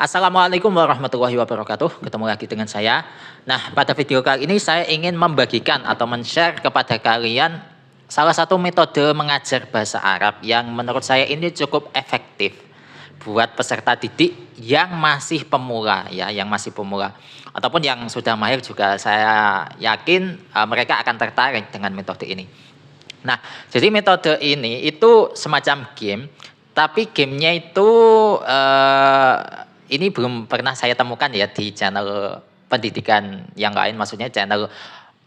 Assalamualaikum warahmatullahi wabarakatuh. Ketemu lagi dengan saya. Nah, pada video kali ini saya ingin membagikan atau men-share kepada kalian salah satu metode mengajar bahasa Arab yang menurut saya ini cukup efektif buat peserta didik yang masih pemula ya, yang masih pemula ataupun yang sudah mahir juga saya yakin mereka akan tertarik dengan metode ini. Nah, jadi metode ini itu semacam game, tapi gamenya itu ini belum pernah saya temukan ya di channel pendidikan yang lain, maksudnya channel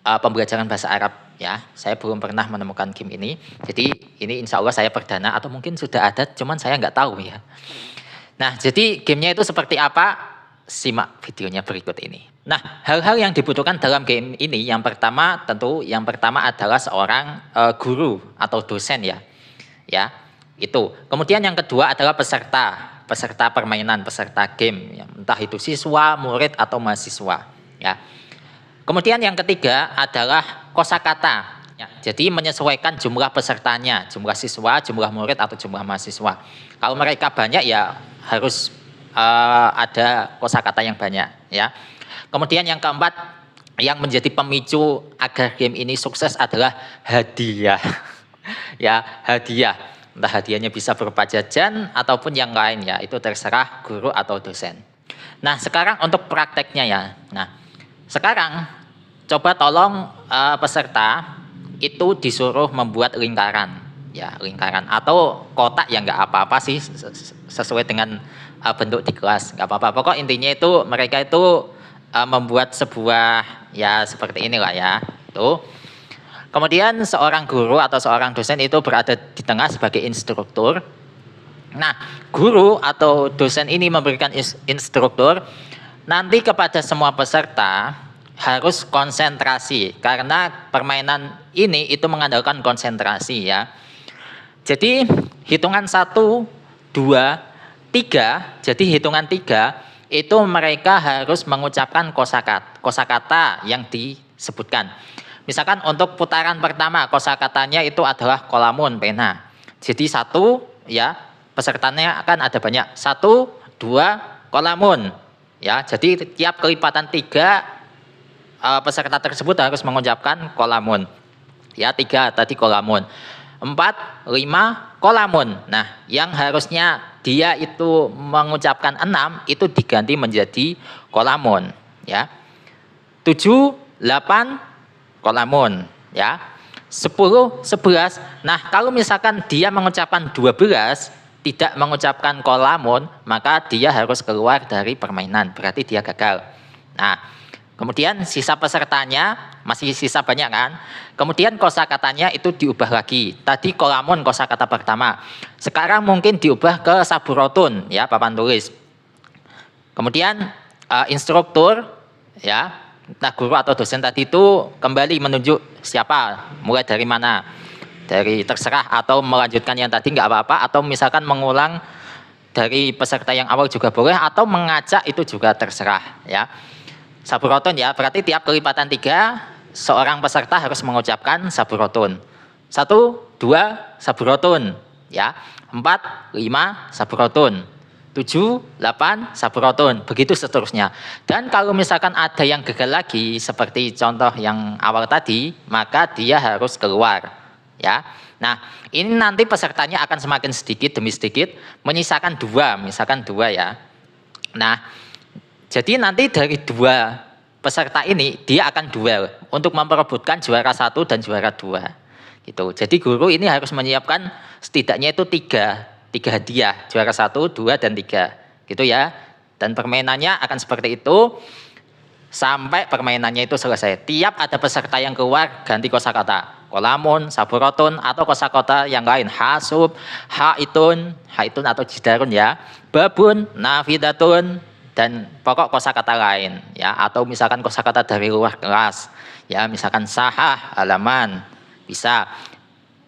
pembelajaran bahasa Arab ya. Saya belum pernah menemukan game ini. Jadi ini insya Allah saya perdana atau mungkin sudah ada, cuman saya nggak tahu ya. Nah, jadi gamenya itu seperti apa? Simak videonya berikut ini. Nah, hal-hal yang dibutuhkan dalam game ini, yang pertama adalah seorang guru atau dosen ya, itu. Kemudian yang kedua adalah peserta permainan, peserta game, ya, entah itu siswa, murid atau mahasiswa, ya. Kemudian yang ketiga adalah kosakata. Ya, jadi menyesuaikan jumlah pesertanya, jumlah siswa, jumlah murid atau jumlah mahasiswa. Kalau mereka banyak ya harus ada kosakata yang banyak, ya. Kemudian yang keempat yang menjadi pemicu agar game ini sukses adalah hadiah. Ya, hadiah. Entah hadiahnya bisa berupa jajan ataupun yang lain ya, itu terserah guru atau dosen. Nah, sekarang untuk prakteknya ya. Nah, sekarang coba tolong peserta itu disuruh membuat lingkaran. Ya, lingkaran atau kotak ya nggak apa-apa sih, sesuai dengan bentuk di kelas, nggak apa-apa. Pokok intinya itu mereka itu membuat sebuah ya seperti inilah ya. Tuh. Kemudian seorang guru atau seorang dosen itu berada di tengah sebagai instruktur. Nah, guru atau dosen ini memberikan instruktur nanti kepada semua peserta harus konsentrasi karena permainan ini itu mengandalkan konsentrasi ya. Jadi hitungan 1, 2, 3, jadi hitungan 3 itu mereka harus mengucapkan kosakata yang disebutkan. Misalkan untuk putaran pertama kosakatanya itu adalah kolamun, pena. Jadi 1 ya, pesertanya akan ada banyak. 1, 2, kolamun. Ya, jadi tiap kelipatan 3 peserta tersebut harus mengucapkan kolamun. Ya, 3 tadi kolamun. 4, 5 kolamun. Nah, yang harusnya dia itu mengucapkan 6 itu diganti menjadi kolamun, ya. 7, 8 kolamun, ya. 10, 11. Nah, kalau misalkan dia mengucapkan 12 tidak mengucapkan kolamun, maka dia harus keluar dari permainan, berarti dia gagal. Nah, kemudian sisa pesertanya masih sisa banyak kan? Kemudian kosakatanya itu diubah lagi. Tadi kolamun kosakata pertama. Sekarang mungkin diubah ke saburotun ya, papan tulis. Kemudian instruktur ya, nah guru atau dosen tadi itu kembali menunjuk siapa, mulai dari mana. Dari terserah atau melanjutkan yang tadi nggak apa-apa, atau misalkan mengulang dari peserta yang awal juga boleh, atau mengacak itu juga terserah ya. Saburotun ya, berarti tiap kelipatan 3 seorang peserta harus mengucapkan saburotun. 1, 2 saburotun ya. 4, 5 saburotun. 7, 8 saburotun, begitu seterusnya. Dan kalau misalkan ada yang gagal lagi seperti contoh yang awal tadi, maka dia harus keluar ya. Nah, ini nanti pesertanya akan semakin sedikit demi sedikit menyisakan 2, misalkan 2 ya. Nah, jadi nanti dari 2 peserta ini dia akan duel untuk memperebutkan juara 1 dan juara 2 gitu. Jadi guru ini harus menyiapkan setidaknya itu 3 hadiah, juara 1, 2 dan 3 gitu ya. Dan permainannya akan seperti itu sampai permainannya itu selesai. Tiap ada peserta yang keluar ganti kosakata, kolamun, saburotun atau kosakata yang lain, hasub, haitun atau jidarun ya, babun, nafidatun, dan pokok kosakata lain ya, atau misalkan kosakata dari luar kelas ya, misalkan sahah, halaman bisa,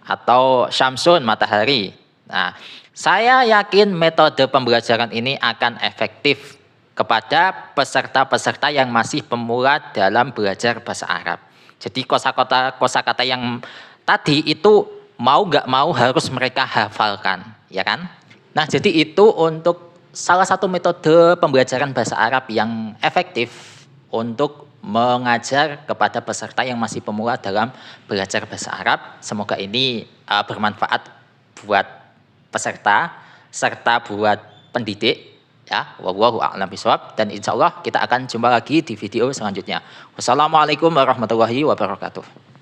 atau syamsun, matahari. Nah, saya yakin metode pembelajaran ini akan efektif kepada peserta-peserta yang masih pemula dalam belajar bahasa Arab. Jadi kosakata yang tadi itu mau nggak mau harus mereka hafalkan, ya kan? Nah, jadi itu untuk salah satu metode pembelajaran bahasa Arab yang efektif untuk mengajar kepada peserta yang masih pemula dalam belajar bahasa Arab. Semoga ini bermanfaat buat peserta serta buat pendidik ya. Wallahu a'lam bishawab, dan insya Allah kita akan jumpa lagi di video selanjutnya. Wassalamualaikum warahmatullahi wabarakatuh.